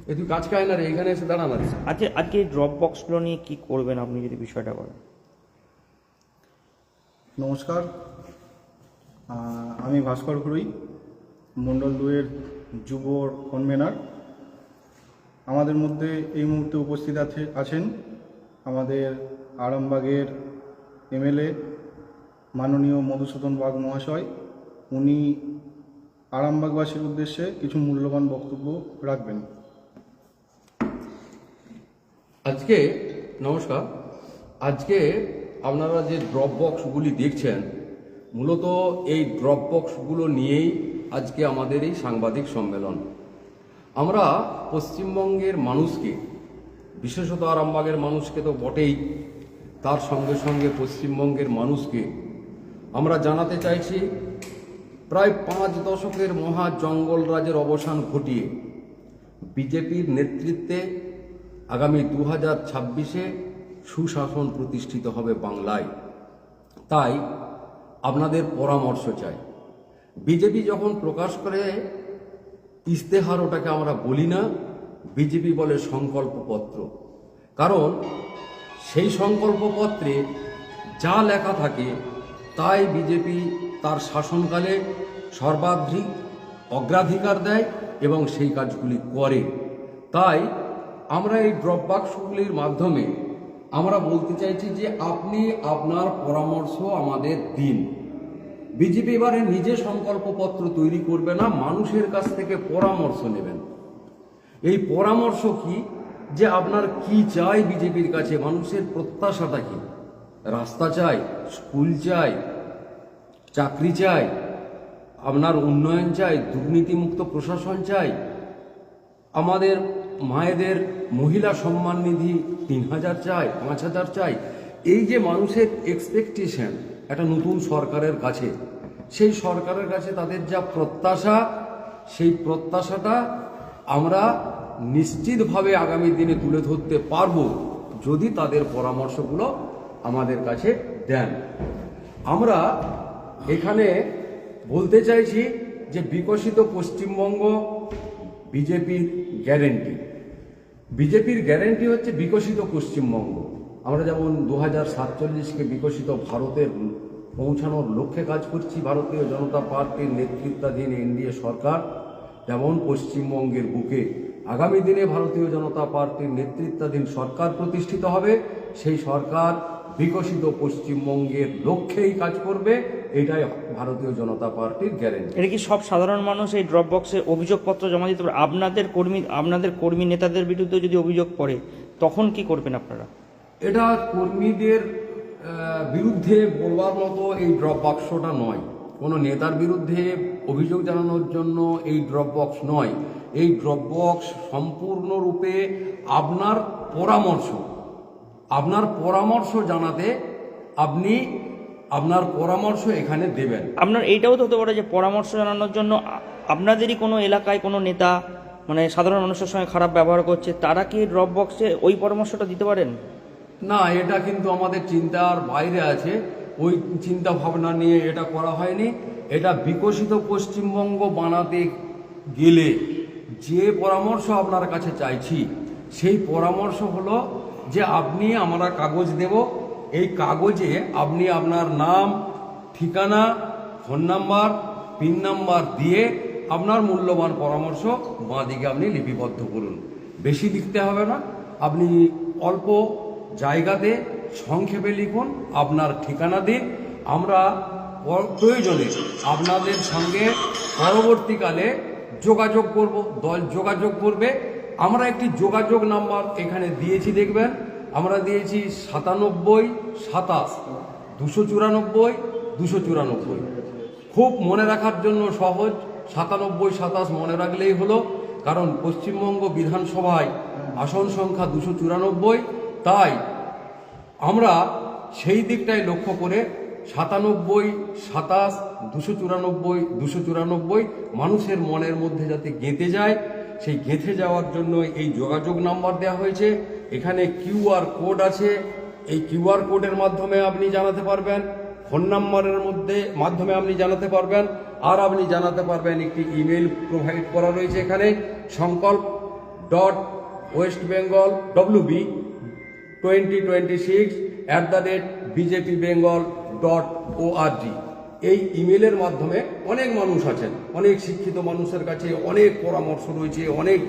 এ তুই কাজ খায় না রে, এখানে এসে দাঁড়ান। আজকে এই ড্রপ বক্সগুলো নিয়ে কি করবেন আপনি যদি বিষয়টা বলেন? নমস্কার, আমি ভাস্কর ঘুরুই, মণ্ডল 2-এর যুব কনভেনার। আমাদের মধ্যে এই মুহূর্তে উপস্থিত আছেন আমাদের আরামবাগের এমএলএ মাননীয় মধুসূদন বাগ মহাশয়। উনি আরামবাগবাসীর উদ্দেশ্যে কিছু মূল্যবান বক্তব্য রাখবেন। নমস্কার। আজকে আপনারা যে ড্রপ বক্সগুলি দেখছেন, মূলত এই ড্রপ বক্সগুলো নিয়েই আজকে আমাদের এই সাংবাদিক সম্মেলন। আমরা পশ্চিমবঙ্গের মানুষকে, বিশেষত আরামবাগের মানুষকে তো বটেই, তার সঙ্গে সঙ্গে পশ্চিমবঙ্গের মানুষকে আমরা জানাতে চাইছি, প্রায় 5 দশকের মহা জঙ্গলরাজের অবসান ঘটিয়ে বিজেপির নেতৃত্বে আগামী 2026-এ সুশাসন প্রতিষ্ঠিত হবে বাংলায়। তাই আপনাদের পরামর্শ চাই। বিজেপি যখন প্রকাশ করে ইস্তেহার, ওটাকে আমরা বলি না, বিজেপি বলে সংকল্পপত্র। কারণ সেই সংকল্পপত্রে যা লেখা থাকে তাই বিজেপি তার শাসনকালে সর্বাধিক অগ্রাধিকার দেয় এবং সেই কাজগুলি করে। তাই আমরা এই ড্রপ বাক্সগুলির মাধ্যমে আমরা বলতে চাইছি যে আপনি আপনার পরামর্শ আমাদের দিন। বিজেপি এবারে নিজে সংকল্পপত্র তৈরি করবে না, মানুষের কাছ থেকে পরামর্শ নেবেন। এই পরামর্শ কি, যে আপনার কি চাই বিজেপির কাছে, মানুষের প্রত্যাশাটা কি? রাস্তা চাই, স্কুল চাই, চাকরি চাই, আপনার উন্নয়ন চাই, দুর্নীতিমুক্ত প্রশাসন চাই, আমাদের মায়েদের মহিলা সম্মান নিধি 3000 চাই, 5000 চাই। এই যে মানুষের এক্সপেকটেশন একটা নতুন সরকারের কাছে, সেই সরকারের কাছে তাদের যা প্রত্যাশা, সেই প্রত্যাশাটা আমরা নিশ্চিতভাবে আগামী দিনে তুলে ধরতে পারবো যদি তাদের পরামর্শগুলো আমাদের কাছে দেন। আমরা এখানে বলতে চাইছি যে বিকশিত পশ্চিমবঙ্গ বিজেপির গ্যারেন্টি। বিজেপির গ্যারেন্টি হচ্ছে বিকশিত পশ্চিমবঙ্গ। আমরা যেমন 2047-কে বিকশিত ভারতের পৌঁছানোর লক্ষ্যে কাজ করছি, ভারতীয় জনতা পার্টির নেতৃত্বাধীন এনডিএ সরকার, যেমন পশ্চিমবঙ্গের বুকে আগামী দিনে ভারতীয় জনতা পার্টির নেতৃত্বাধীন সরকার প্রতিষ্ঠিত হবে। সেই সরকার বিকশিত পশ্চিমবঙ্গের লক্ষ্যেই কাজ করবে, এটাই ভারতীয় জনতা পার্টির গ্যারেন্টি। এটা কি সব সাধারণ মানুষ এই ড্রপ বক্সে অভিযোগপত্র জমা দিতে পারে? আপনাদের কর্মী নেতাদের বিরুদ্ধে যদি অভিযোগ পড়ে তখন কি করবেন আপনারা? এটা কর্মীদের বিরুদ্ধে বলবার মতো এই ড্রপ বাক্সটা নয়, কোনো নেতার বিরুদ্ধে অভিযোগ জানানোর জন্য এই ড্রপ বক্স নয়। এই ড্রপ বক্স সম্পূর্ণরূপে আপনার পরামর্শ জানাতে আপনি আপনার পরামর্শ এখানে দেবেন। আপনার এইটাও তো হতে পারে যে পরামর্শ জানানোর জন্য আপনাদেরই কোনো এলাকায় কোনো নেতা মানে সাধারণ মানুষের সঙ্গে খারাপ ব্যবহার করছে, তারা কি ড্রপ বক্সে ওই পরামর্শটা দিতে পারেন? না, এটা কিন্তু আমাদের চিন্তার বাইরে আছে। ওই চিন্তা ভাবনা নিয়ে এটা করা হয়নি। এটা বিকশিত পশ্চিমবঙ্গ বানাতে গেলে যে পরামর্শ আপনার কাছে চাইছি, সেই পরামর্শ হলো যে আমরা কাগজ দেব, এই কাগজে আপনি আপনার নাম, ঠিকানা, ফোন নাম্বার, পিন নাম্বার দিয়ে আপনার মূল্যবান পরামর্শ বাঁদিকে আপনি লিপিবদ্ধ করুন। বেশি লিখতে হবে না, আপনি অল্প জায়গাতে সংক্ষেপে লিখুন, আপনার ঠিকানা দিন। আমরা প্রয়োজনে আপনাদের সঙ্গে পরবর্তীকালে যোগাযোগ করব, দল যোগাযোগ করবে। আমরা একটি যোগাযোগ নাম্বার এখানে দিয়েছি, দেখবেন আমরা দিয়েছি 97 27 294 294। খুব মনে রাখার জন্য সহজ, 97 27 মনে রাখলেই হলো, কারণ পশ্চিমবঙ্গ বিধানসভায় আসন সংখ্যা 294। তাই আমরা সেই দিকটাই লক্ষ্য করে 97 27 294 294 মানুষের মনের মধ্যে যাতে গেঁথে যায়, সেই গেঁথে যাওয়ার জন্য এই যোগাযোগ নাম্বার দেওয়া হয়েছে। এখানে কিউআর কোড আছে, এই কিউআর কোডের মাধ্যমে আপনি জানাতে পারবেন, ফোন নাম্বারের মাধ্যমে আপনি জানাতে পারবেন, আর আপনি জানাতে পারবেন একটি ইমেল প্রোভাইড করা রয়েছে এখানে, westbengal.wb2026@bjpbengal.org। এই ইমেলের মাধ্যমে অনেক মানুষ আছেন, অনেক শিক্ষিত মানুষের কাছে অনেক পরামর্শ রয়েছে, অনেক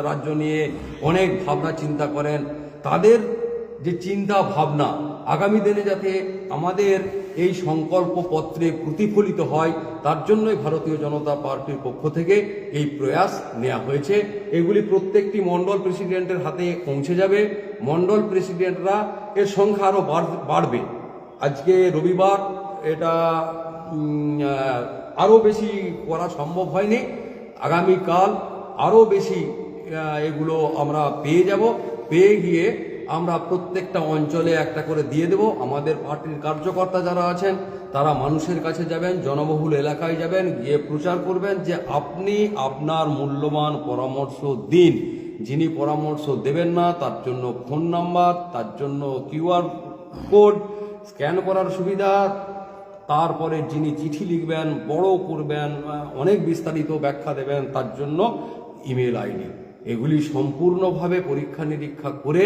রাজ্য নিয়ে অনেক ভাবনা চিন্তা করেন। তাদের যে চিন্তা ভাবনা আগামী দিনে যাতে আমাদের এই সংকল্প পত্রে প্রতিফলিত হয়, তার জন্যই ভারতীয় জনতা পার্টির পক্ষ থেকে এই প্রয়াস নেওয়া হয়েছে। এগুলি প্রত্যেকটি মণ্ডল প্রেসিডেন্টের হাতে পৌঁছে যাবে। মণ্ডল প্রেসিডেন্টরা এর সংখ্যা আরও বাড়বে। আজকে রবিবার, এটা আরও বেশি করা সম্ভব হয়নি। আগামীকাল আরও বেশি এগুলো আমরা পেয়ে যাব। পেয়ে গিয়ে আমরা প্রত্যেকটা অঞ্চলে একটা করে দিয়ে দেব। আমাদের পার্টির কার্যকর্তা যারা আছেন তারা মানুষের কাছে যাবেন, জনবহুল এলাকায় যাবেন, গিয়ে প্রচার করবেন যে আপনি আপনার মূল্যবান পরামর্শ দিন। যিনি পরামর্শ দেবেন না তার জন্য ফোন নাম্বার, তার জন্য কিউআর কোড স্ক্যান করার সুবিধা, তারপরে যিনি চিঠি লিখবেন, বড় করবেন, অনেক বিস্তারিত ব্যাখ্যা দেবেন, তার জন্য ইমেল আইডি। এগুলি সম্পূর্ণভাবে পরীক্ষা নিরীক্ষা করে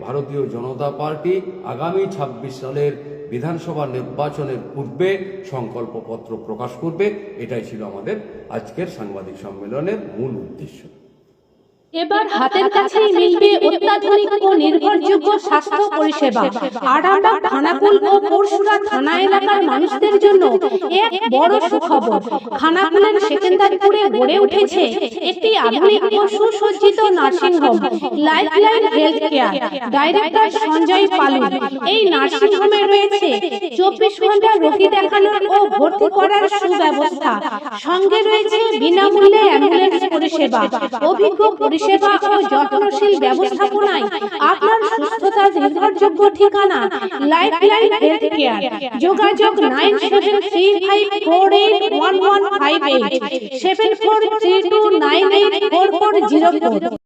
ভারতীয় জনতা পার্টি আগামী 26 সালের বিধানসভা নির্বাচনের পূর্বে সংকল্পপত্র প্রকাশ করবে। এটাই ছিল আমাদের আজকের সাংবাদিক সম্মেলনের মূল উদ্দেশ্য। এবার হাতের কাছেই মিলবে অত্যাধুনিক ও নির্ভরযোগ্য স্বাস্থ্য পরিষেবা। আরামবাগ, খানাকুল ও পরশুরা থানা এলাকার মানুষদের জন্য এক বড় সুখবর। খানাকুলের সেকেন্দারপুরে গড়ে উঠেছে একটি আধুনিক ও সুসজ্জিত nursing home, lifeline health care. Director Sanjay Palu. এই নার্সিং হোমে রয়েছে 24 ঘন্টা রোগী দেখানোর ও ভর্তি করার সুব্যবস্থা। সঙ্গে রয়েছে বিনামূল্যে অ্যাম্বুলেন্স পরিষেবা। অভিজ্ঞ পরিষেবা ও যত্নশীল ব্যবস্থাপনায় আপনার সুস্থতার নির্ভরযোগ্য ঠিকানা লাইফলাইন হেলথ কেয়ার। যোগাযোগ 9735481158 7432984404।